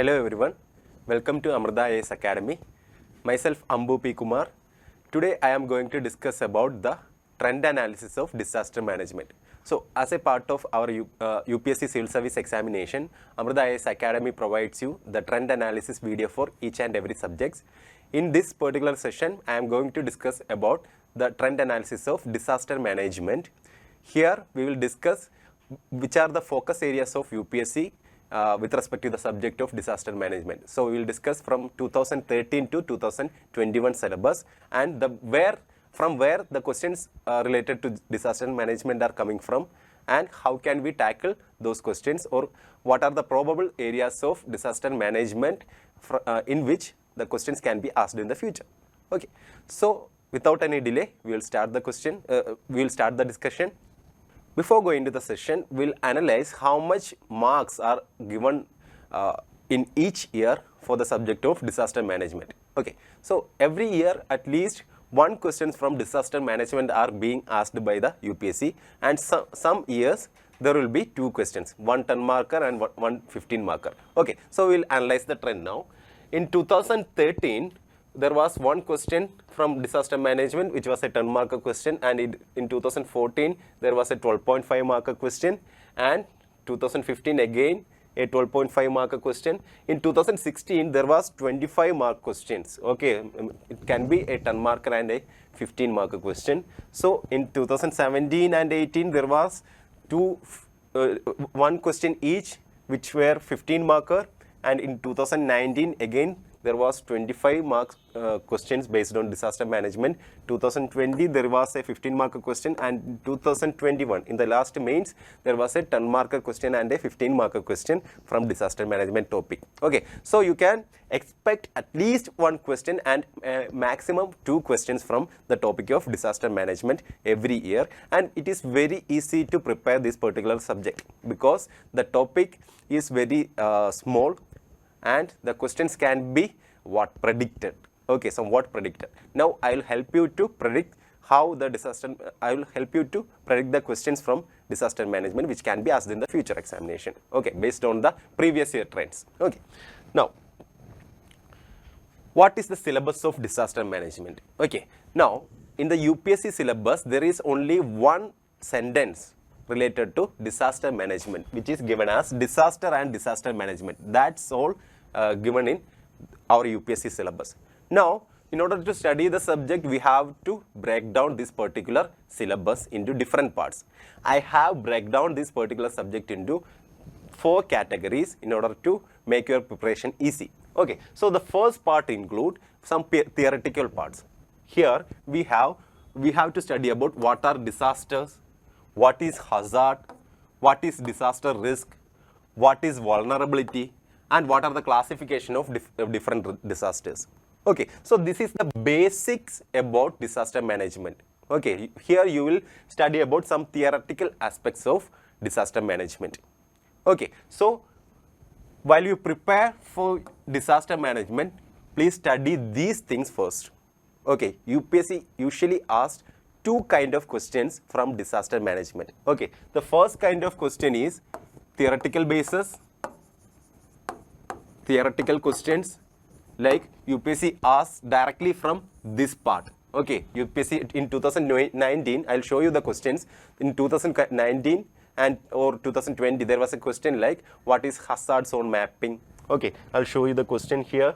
Hello everyone, welcome to Amrita IAS Academy. Myself Ambu P. Kumar. Today I am going to discuss about the trend analysis of disaster management. So as a part of our UPSC Civil Service examination, Amrita IAS Academy provides you the trend analysis video for each and every subjects. In this particular session, I am going to discuss about the trend analysis of disaster management. Here we will discuss which are the focus areas of UPSC with respect to the subject of disaster management. So we will discuss from 2013 to 2021 syllabus and from where the questions related to disaster management are coming from and how can we tackle those questions, or what are the probable areas of disaster management in which the questions can be asked in the future. Okay, so without any delay, we will start the discussion. Before going to the session, we'll analyze how much marks are given in each year for the subject of disaster management. Okay, so every year at least one questions from disaster management are being asked by the UPSC, and some years there will be two questions, one 10 marker and one 15 marker. Okay, so we'll analyze the trend now. In 2013, there was one question from disaster management which was a 10 marker question, and in 2014 there was a 12.5 marker question, and 2015 again a 12.5 marker question. In 2016 there was 25 mark questions. Okay, it can be a 10 marker and a 15 marker question. So in 2017 and 18 there was one question each which were 15 marker, and in 2019 again there was 25 marks questions based on disaster management. 2020 there was a 15 marker question, and in 2021 in the last mains there was a 10 marker question and a 15 marker question from disaster management topic. Okay, so you can expect at least one question and maximum two questions from the topic of disaster management every year, and it is very easy to prepare this particular subject because the topic is very small and the questions can be predicted. Okay, somewhat predicted. Now I will help you to predict the questions from disaster management which can be asked in the future examination. Okay, based on the previous year trends. Okay, now what is the syllabus of disaster management? Okay, now in the UPSC syllabus there is only one sentence related to disaster management, which is given as disaster and disaster management. That's all given in our UPSC syllabus. Now, in order to study the subject, we have to break down this particular syllabus into different parts. I have break down this particular subject into 4 categories in order to make your preparation easy. Okay, so the first part include some theoretical parts. Here we have to study about what are disasters, what is hazard, what is disaster risk, what is vulnerability, and what are the classification of different disasters. Okay, so this is the basics about disaster management. Okay, here you will study about some theoretical aspects of disaster management. Okay, so while you prepare for disaster management, please study these things first. Okay, UPSC usually asks two kind of questions from disaster management. Okay, the first kind of question is theoretical basis. Theoretical questions like UPSC asks directly from this part. Okay, UPSC in 2019, I'll show you the questions. In 2019 and or 2020, there was a question like what is hazard zone mapping. Okay, I'll show you the question here.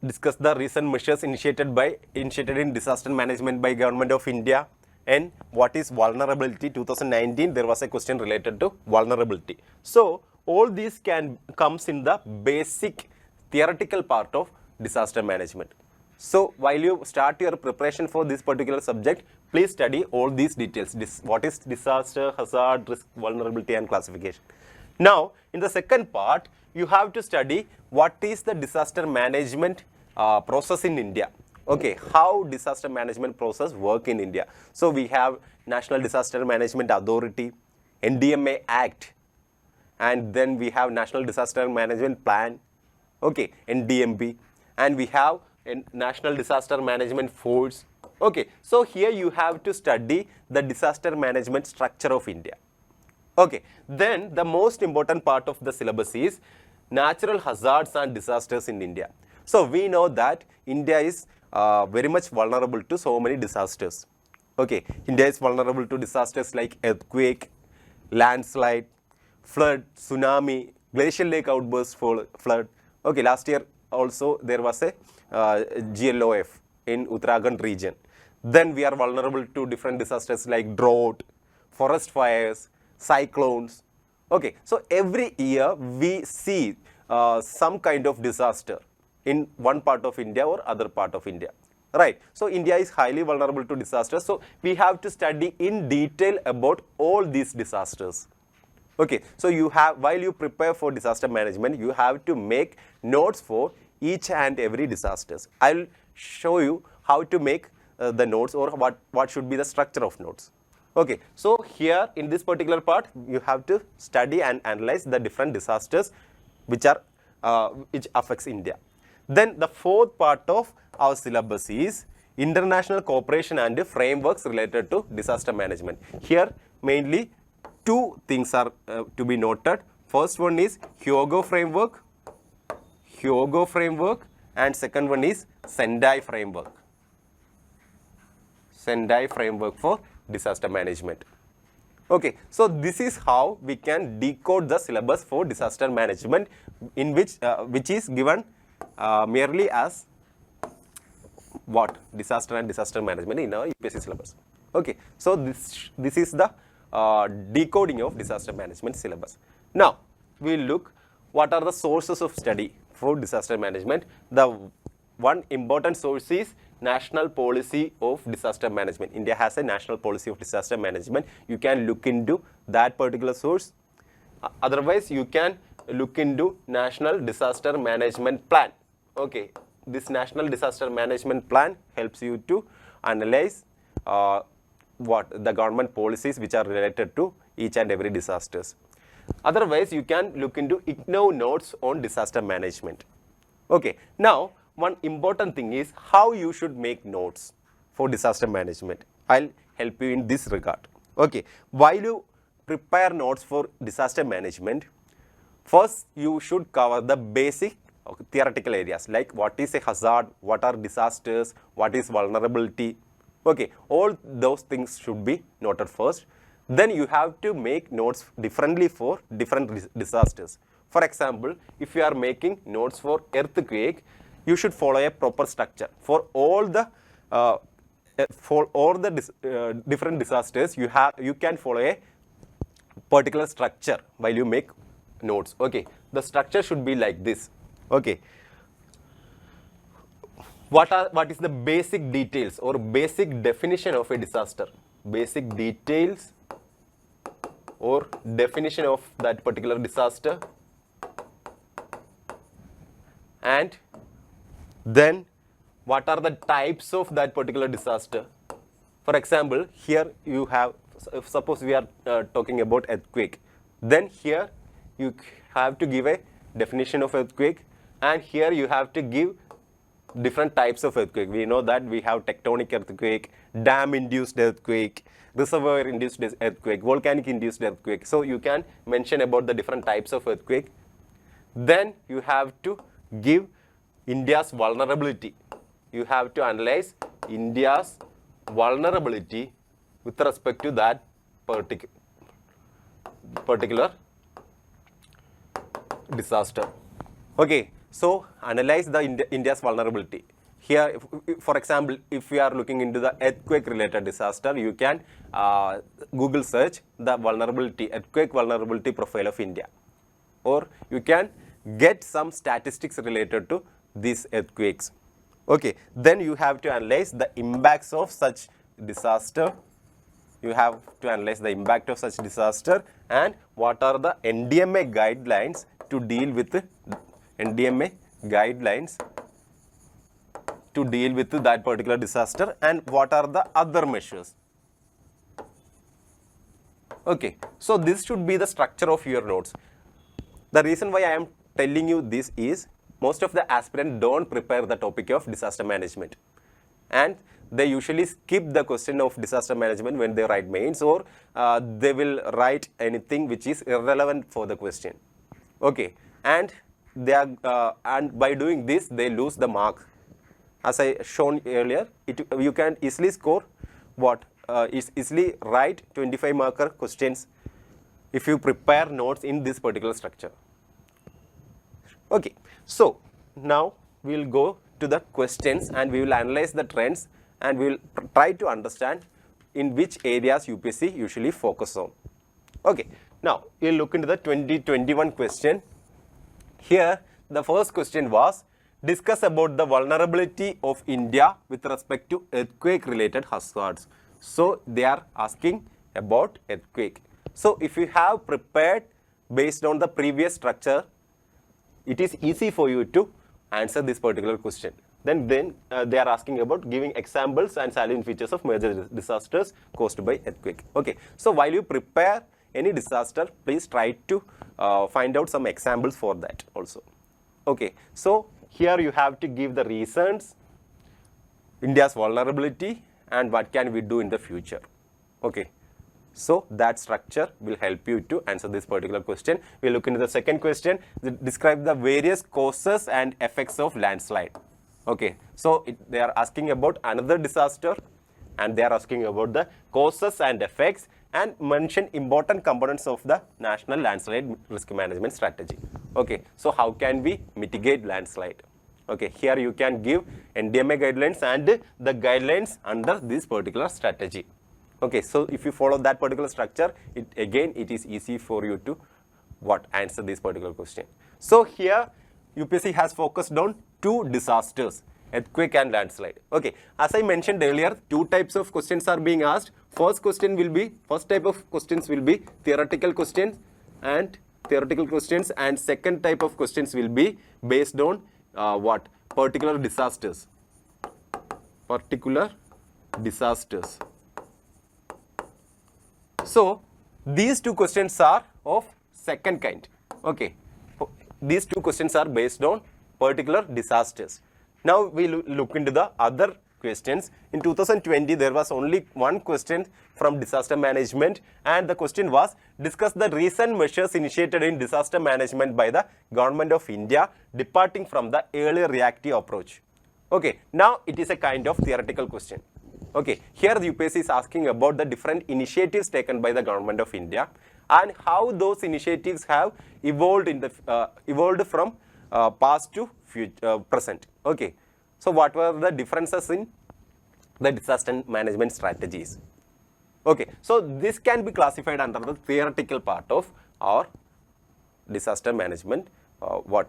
Discuss the recent measures initiated in disaster management by Government of India, and what is vulnerability. 2019 there was a question related to vulnerability. So all these comes in the basic theoretical part of disaster management. So while you start your preparation for this particular subject, please study all these details. What is disaster, hazard, risk, vulnerability, and classification. Now in the second part, you have to study what is the disaster management process in India. Okay, how disaster management process work in India. So we have National Disaster Management Authority, NDMA Act, and then we have National Disaster Management Plan, okay, NDMP, and we have a National Disaster Management Force. Okay, so here you have to study the disaster management structure of India. Okay, then the most important part of the syllabus is natural hazards and disasters in India. So we know that India is very much vulnerable to so many disasters. Okay, India is vulnerable to disasters like earthquake, landslide, flood, tsunami, glacial lake outburst, flood. Okay, last year also there was a GLOF in Uttarakhand region. Then we are vulnerable to different disasters like drought, forest fires, cyclones. Okay, so every year we see some kind of disaster in one part of India or other part of India. Right. So India is highly vulnerable to disasters. So we have to study in detail about all these disasters. Okay. So you have, while you prepare for disaster management, you have to make notes for each and every disasters. I'll show you how to make the notes, or what should be the structure of notes. Okay. So here in this particular part, you have to study and analyze the different disasters which affects India. Then the fourth part of our syllabus is international cooperation and frameworks related to disaster management. Here mainly two things are to be noted. First one is Hyogo framework, and second one is Sendai framework. Sendai framework for disaster management. Okay, so this is how we can decode the syllabus for disaster management, in which is given merely as what? Disaster and disaster management in our UPSC syllabus. Okay, so this is the decoding of disaster management syllabus. Now we will look what are the sources of study for disaster management. The one important source is National Policy of Disaster Management. India has a National Policy of Disaster Management. You can look into that particular source. Otherwise, you can look into National Disaster Management Plan. Okay, this National Disaster Management Plan helps you to analyze what the government policies which are related to each and every disasters. Otherwise, you can look into IGNOU notes on disaster management. Okay, now one important thing is how you should make notes for disaster management. I'll help you in this regard. Okay, while you prepare notes for disaster management, first you should cover the basic theoretical areas like what is a hazard, what are disasters, what is vulnerability. Okay, all those things should be noted first. Then you have to make notes differently for different disasters. For example, if you are making notes for earthquake, you should follow a proper structure. For all the different disasters, you can follow a particular structure while you make notes. Okay, the structure should be like this. Okay, what is the basic details or basic definition of a disaster? Basic details or definition of that particular disaster, and then what are the types of that particular disaster. For example, here you have, suppose we are talking about earthquake, then here you have to give a definition of earthquake, and here you have to give different types of earthquake. We know that we have tectonic earthquake, dam induced earthquake, reservoir induced earthquake, volcanic induced earthquake. So you can mention about the different types of earthquake. Then you have to give India's vulnerability. You have to analyze India's vulnerability with respect to that particular disaster. Okay, so analyze the India's vulnerability. Here, for example, if you are looking into the earthquake related disaster, you can Google search the earthquake vulnerability profile of India, or you can get some statistics related to these earthquakes. Okay, then you have to analyze the impacts of such disaster. You have to analyze the impact of such disaster and what are the NDMA guidelines to deal with that particular disaster, and what are the other measures. Okay, so this should be the structure of your notes. The reason why I am telling you this is most of the aspirants don't prepare the topic of disaster management. and they usually skip the question of disaster management when they write mains, or they will write anything which is irrelevant for the question. Okay, and they are and by doing this they lose the mark. As I shown earlier, you can easily score what is easily write 25 marker questions if you prepare notes in this particular structure. Okay, so now we will go to the questions and we will analyze the trends and we will try to understand in which areas UPSC usually focus on. Okay, now we will look into the 2021 question. Here the first question was, discuss about the vulnerability of India with respect to earthquake related hazards. So they are asking about earthquake. So if you have prepared based on the previous structure, it is easy for you to answer this particular question. Then they are asking about giving examples and salient features of major disasters caused by earthquake. Okay, so while you prepare any disaster, please try to find out some examples for that also. Okay, so here you have to give the reasons, India's vulnerability, and what can we do in the future. Okay, so that structure will help you to answer this particular question. We'll look into the second question. Describe the various causes and effects of landslide. Okay, so they are asking about another disaster and they are asking about the causes and effects and mention important components of the National Landslide Risk Management Strategy. Okay, so how can we mitigate landslide? Okay, here you can give NDMA guidelines and the guidelines under this particular strategy. Okay, so if you follow that particular structure, it is easy for you to answer this particular question. So here UPSC has focused on two disasters, earthquake and landslide. Okay, as I mentioned earlier, two types of questions are being asked. First type of questions will be theoretical questions, and second type of questions will be based on particular disasters. So these two questions are of second kind. Okay, these two questions are based on particular disasters. Now we look into the other questions. In 2020 there was only one question from disaster management, and the question was, discuss the recent measures initiated in disaster management by the Government of India departing from the earlier reactive approach. Okay, now it is a kind of theoretical question. Okay, here the UPSC is asking about the different initiatives taken by the Government of India and how those initiatives have evolved from past to present. Okay, so what were the differences in the disaster management strategies? Okay, so this can be classified under the theoretical part of our disaster management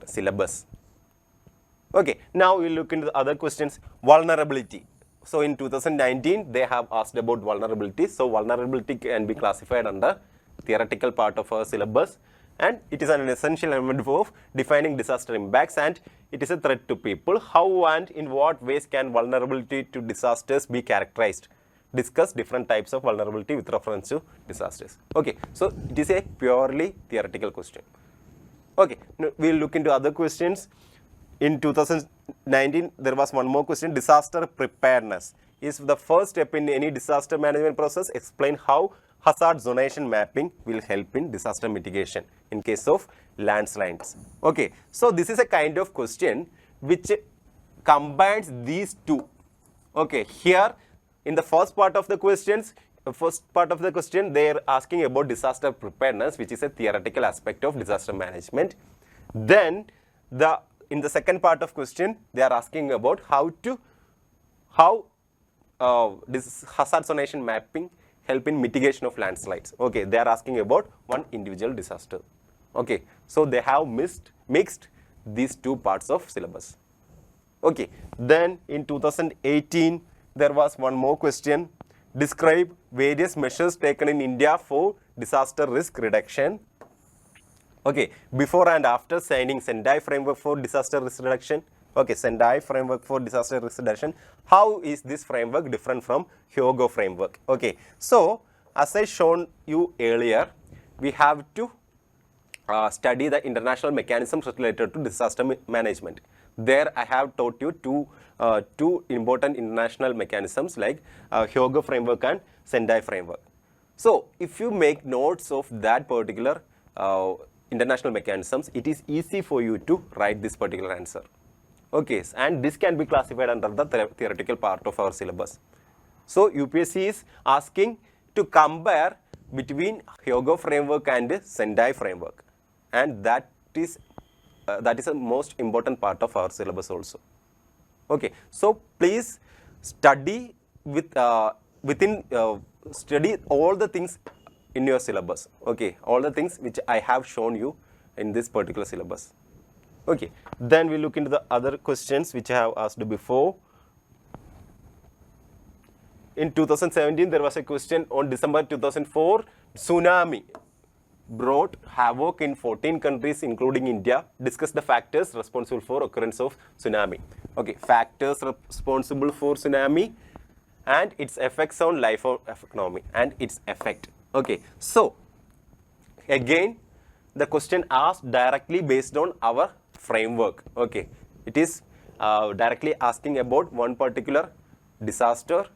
syllabus. Okay, now we look into the other questions. Vulnerability. So in 2019 they have asked about vulnerability. So vulnerability can be classified under theoretical part of our syllabus, and it is an essential element of defining disaster impacts, and it is a threat to people. How and in what ways can vulnerability to disasters be characterized? Discuss different types of vulnerability with reference to disasters. Okay, so it is a purely theoretical question. Okay, now we will look into other questions. In 2019 there was one more question. Disaster preparedness is the first step in any disaster management process. Explain how hazard zonation mapping will help in disaster mitigation in case of landslides. Okay, so this is a kind of question which combines these two. Okay, here in the first part of the question they are asking about disaster preparedness, which is a theoretical aspect of disaster management. Then in the second part of question they are asking about how this hazard zonation mapping help in mitigation of landslides. Okay, they are asking about one individual disaster. Okay, so they have mixed these two parts of syllabus. Okay, then in 2018 there was one more question. Describe various measures taken in India for disaster risk reduction. Okay, before and after signing Sendai framework for disaster risk reduction. Okay, Sendai framework for disaster risk reduction. How is this framework different from Hyogo framework? Okay, so as I shown you earlier, we have to study the international mechanisms related to disaster management. There I have taught you two two important international mechanisms like Hyogo framework and Sendai framework. So if you make notes of that particular international mechanisms, it is easy for you to write this particular answer. Okay, and this can be classified under the theoretical part of our syllabus. So UPSC is asking to compare between Hyogo framework and Sendai framework, and that is the most important part of our syllabus also. Okay, so please study study all the things in your syllabus. Okay, all the things which I have shown you in this particular syllabus. Okay, then we look into the other questions which I have asked before. In 2017, there was a question on December 2004, tsunami brought havoc in 14 countries including India. Discuss the factors responsible for occurrence of tsunami. Okay, factors responsible for tsunami and its effects on life or economy and its effect. Okay, so again the question asked directly based on our framework. Okay, it is directly asking about one particular disaster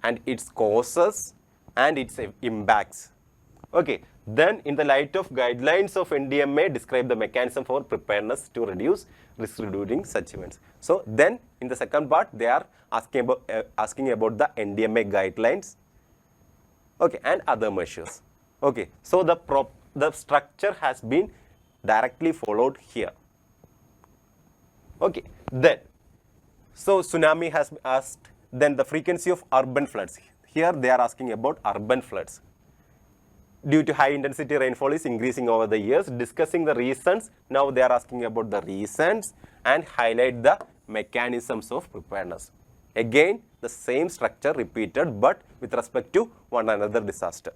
and its causes and its impacts. Okay, then in the light of guidelines of NDMA, describe the mechanism for preparedness to reduce risk during such events. So then in the second part, they are asking about the NDMA guidelines, okay, and other measures. Okay, so the structure has been directly followed here. Okay, then so tsunami has been asked. Then the frequency of urban floods. Here they are asking about urban floods. Due to high intensity rainfall is increasing over the years. Discussing the reasons. Now they are asking about the reasons and highlight the mechanisms of preparedness. Again, the same structure repeated but with respect to one another disaster.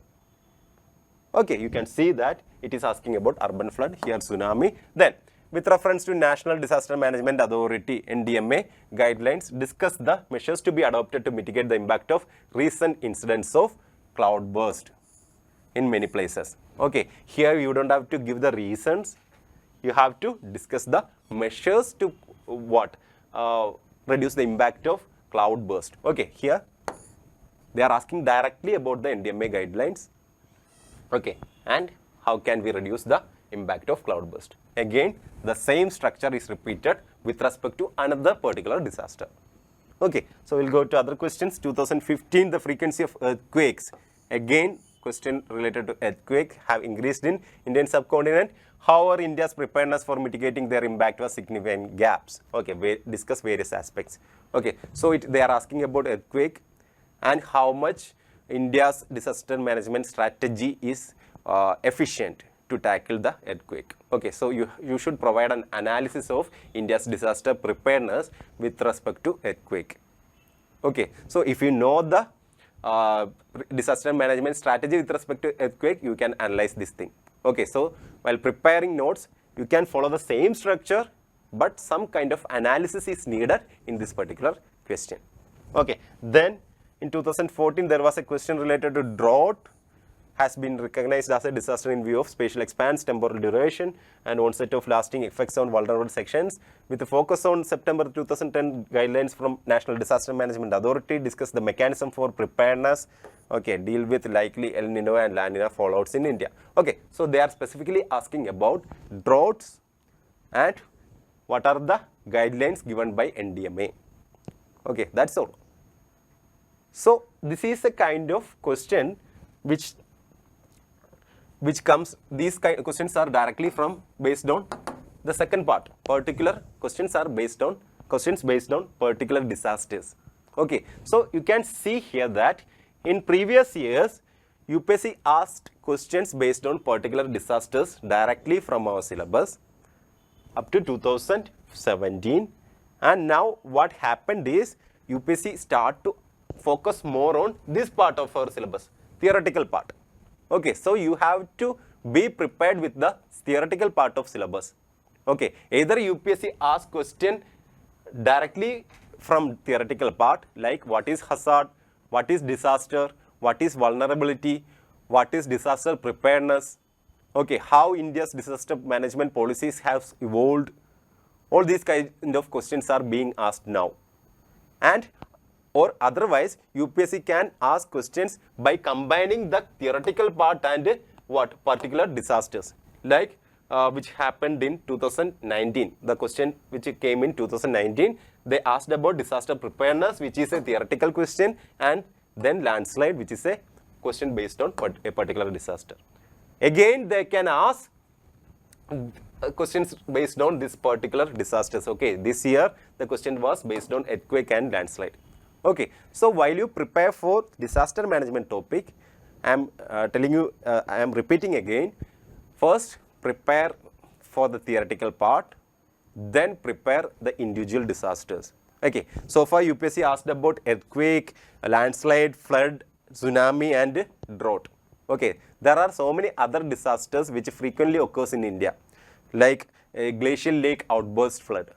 Okay, you can see that it is asking about urban flood, here tsunami. Then with reference to National Disaster Management Authority NDMA guidelines, discuss the measures to be adopted to mitigate the impact of recent incidents of cloudburst in many places. Okay, here you don't have to give the reasons, you have to discuss the measures to reduce the impact of cloudburst. Okay, here they are asking directly about the NDMA guidelines. Okay, and how can we reduce the impact of cloudburst? Again, the same structure is repeated with respect to another particular disaster. Okay, so we'll go to other questions. 2015, the frequency of earthquakes. Again, question related to earthquake have increased in Indian subcontinent. However, India's preparedness for mitigating their impact was significant gaps. Okay, we discuss various aspects. Okay, so they are asking about earthquake and how much India's disaster management strategy is efficient to tackle the earthquake. Okay, so you should provide an analysis of India's disaster preparedness with respect to earthquake. Okay, so if you know the disaster management strategy with respect to earthquake, you can analyze this thing. Okay, so while preparing notes, you can follow the same structure, but some kind of analysis is needed in this particular question. Okay, then in 2014, there was a question related to drought has been recognized as a disaster in view of spatial expanse, temporal duration, and onset of lasting effects on vulnerable sections. With a focus on September 2010 guidelines from National Disaster Management Authority, discuss the mechanism for preparedness. Okay, deal with likely El Nino and La Nina fallouts in India. Okay, so they are specifically asking about droughts and what are the guidelines given by NDMA. Okay, that's all. So this is a kind of question which comes, these kind of questions are directly from based on the second part. Particular questions are based on particular disasters. Okay, so you can see here that in previous years, UPSC asked questions based on particular disasters directly from our syllabus up to 2017, and now what happened is UPSC start to focus more on this part of our syllabus, theoretical part. Okay, so you have to be prepared with the theoretical part of syllabus. Okay, either UPSC asks question directly from theoretical part, like what is hazard, what is disaster, what is vulnerability, what is disaster preparedness, okay, how India's disaster management policies have evolved. All these kind of questions are being asked now. and or otherwise UPSC can ask questions by combining the theoretical part and what particular disasters, like which happened in 2019. The question which came in 2019, they asked about disaster preparedness, which is a theoretical question, and then landslide, which is a question based on a particular disaster. Again, they can ask questions based on this particular disasters. Okay, this year the question was based on earthquake and landslide. Okay, so while you prepare for disaster management topic, I am telling you, I am repeating again, first prepare for the theoretical part, then prepare the individual disasters. Okay, so far UPSC asked about earthquake, landslide, flood, tsunami and drought. Okay, there are so many other disasters which frequently occurs in India, like a glacial lake outburst flood.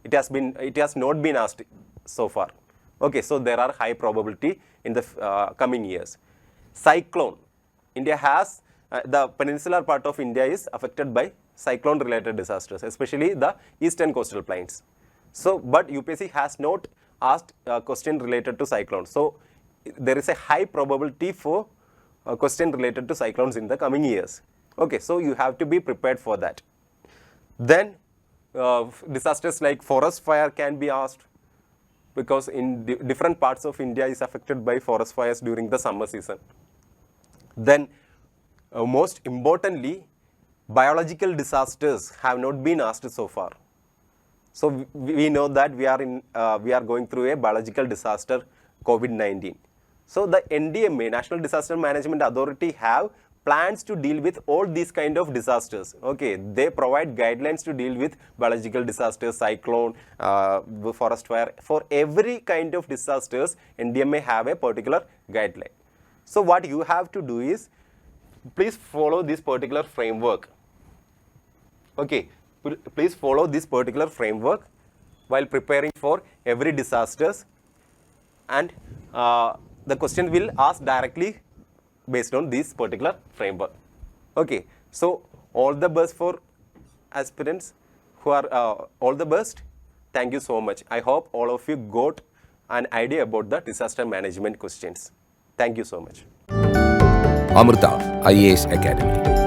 It has not been asked so far. Okay, so there are high probability in the coming years. Cyclone. India has the peninsular part of India is affected by cyclone related disasters, especially the eastern coastal plains. So, but UPSC has not asked a question related to cyclones. So, there is a high probability for a question related to cyclones in the coming years. Okay, so you have to be prepared for that. Then disasters like forest fire can be asked, because in different parts of India is affected by forest fires during the summer season. Then most importantly, biological disasters have not been asked so far. So we know that we are going through a biological disaster, COVID-19. So the NDMA, National Disaster Management Authority, have plans to deal with all these kind of disasters. Okay, they provide guidelines to deal with biological disasters, cyclone, forest fire. For every kind of disasters, NDMA have a particular guideline. So what you have to do is, please follow this particular framework. Okay, please follow this particular framework while preparing for every disasters, and the question will ask directly based on this particular framework. Okay, so all the best for aspirants who are all the best. Thank you so much. I hope all of you got an idea about the disaster management questions. Thank you so much. Amrita IAS Academy.